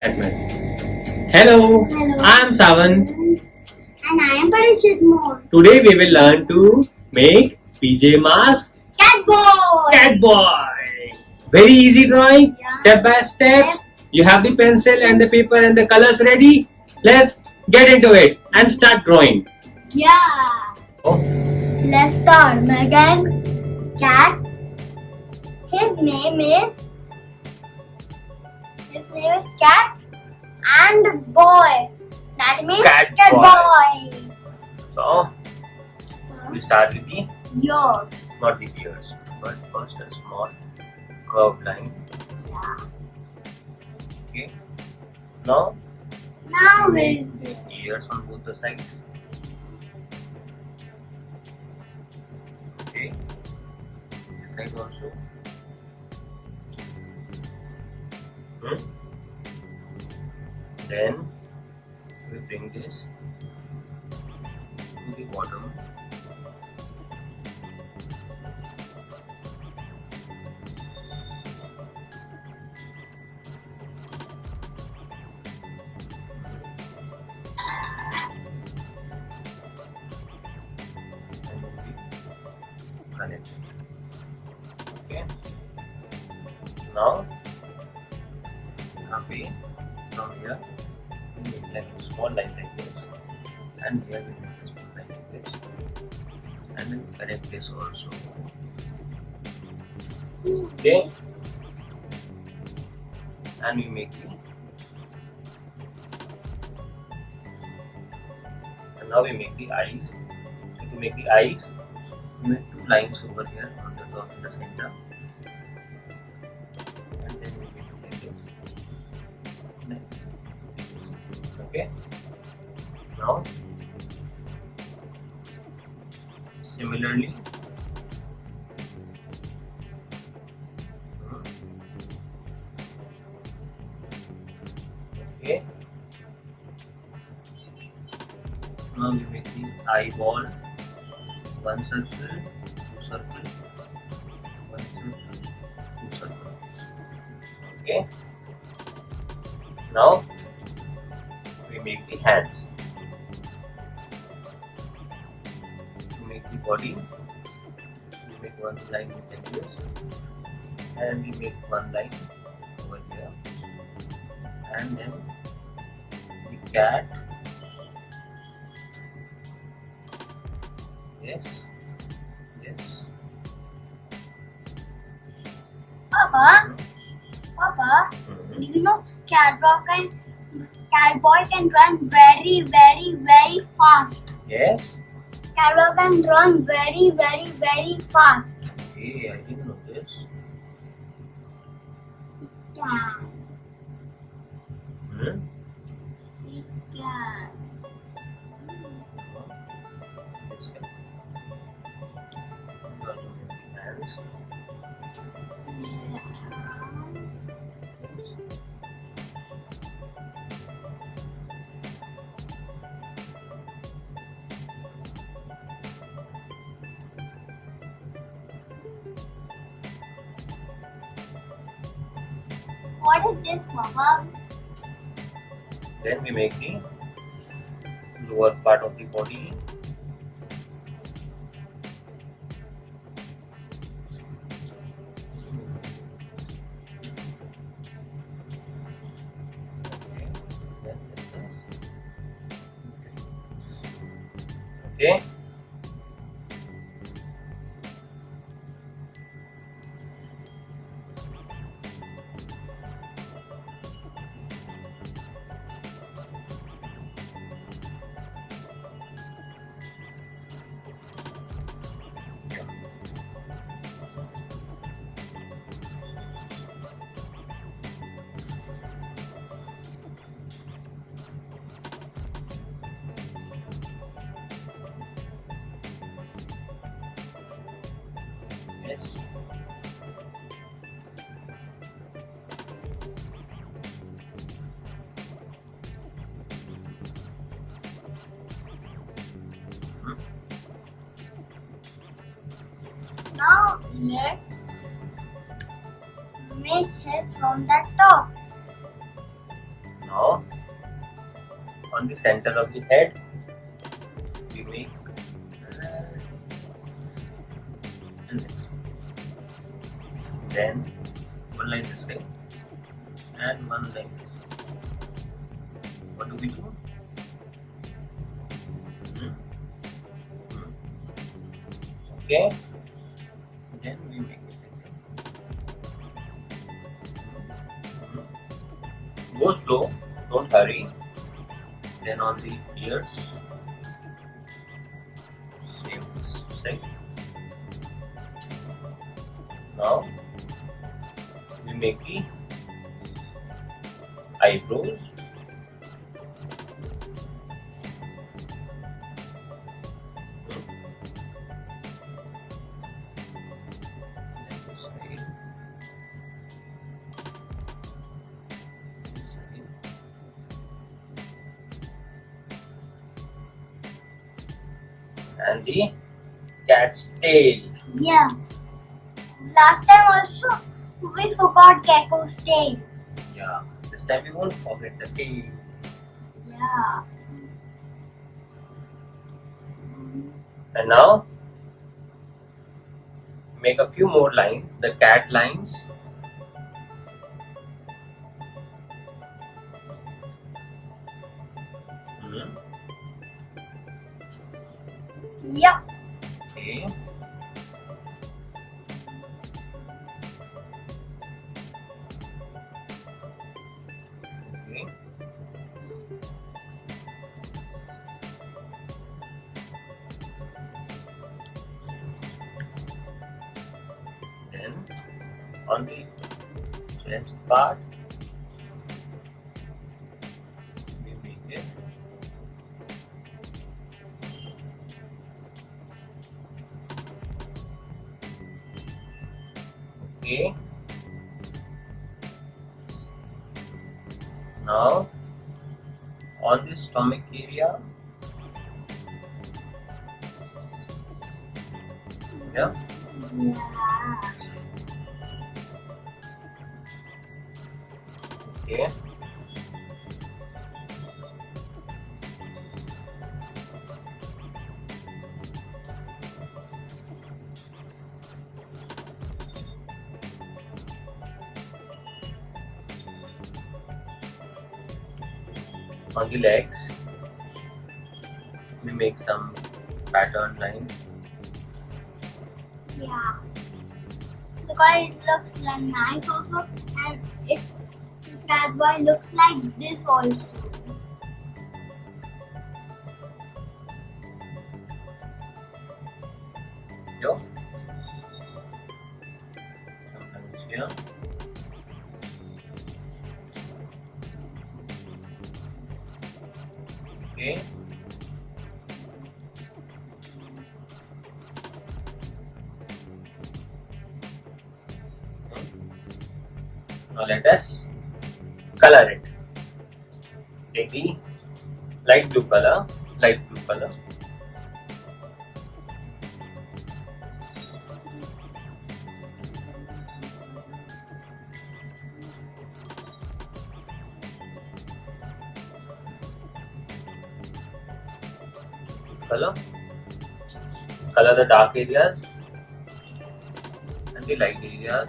Hello, Hello. I'm Savan. And I am Parikshet more. Today we will learn to make PJ Masks Catboy. Catboy. Very easy drawing, Yeah. step by step. You have the pencil and the paper and the colors ready. Let's get into it and start drawing. Yeah. Oh, Let's start. Megan. Cat. His name is Cat and boy. That means Catboy. Catboy. So we start with the Yours. not the ears, but first a small curved line. Yeah. Okay. Now Now make is the ears on both the sides. Okay. This side also. Then we bring this to the bottom. And then we connect. Okay. Now from here we make like a small line like this, and here we make a small line like this, and then connect this also. Okay, and we make the now we make the eyes. To make the eyes, we make two lines over here on the top in the center, and then we make it like this. Okay. Now, similarly, okay. Now we make the eyeball. One circle, two circle, one circle, two circle. Okay. Now we make the hands. To make the body, we make one line like this, and we make one line over here, and then the cat. Yes, yes. Papa. Do you know Catboy can run very fast. Yes. Catboy can run very fast. Okay, I didn't know this. Yeah. Hmm? It can. This can. We also make the hands. What is this, Papa? Then we make the lower part of the body. Okay. Yes. Now let's make his from the top. on the center of the head we make and this. Then one line this way and one line this way. What do we do? Okay, then we make it. Go slow, don't hurry. Then on the ears, same thing. Now we make the eyebrows. And the cat's tail. Yeah. Last time also we forgot gecko's tail. Yeah, this time we won't forget the tail. Yeah. And now make a few more lines, the cat lines. Yep. Okay. Okay. Then on the chest part we make it okay. Now on the stomach area, yeah. Yeah. Okay. On the legs, we make some pattern lines. Yeah. Because it looks like nice also, and it Catboy looks like this also. Yo. Sometimes here. Okay. Now let us color it. Take the light blue color. This color. Color the dark areas and the light areas.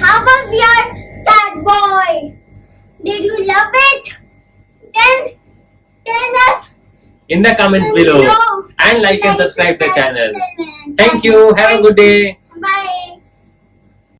How was your cat boy? Did you love it? Then tell us in the comments below and like and subscribe the channel. channel. Thank you. Have a good day.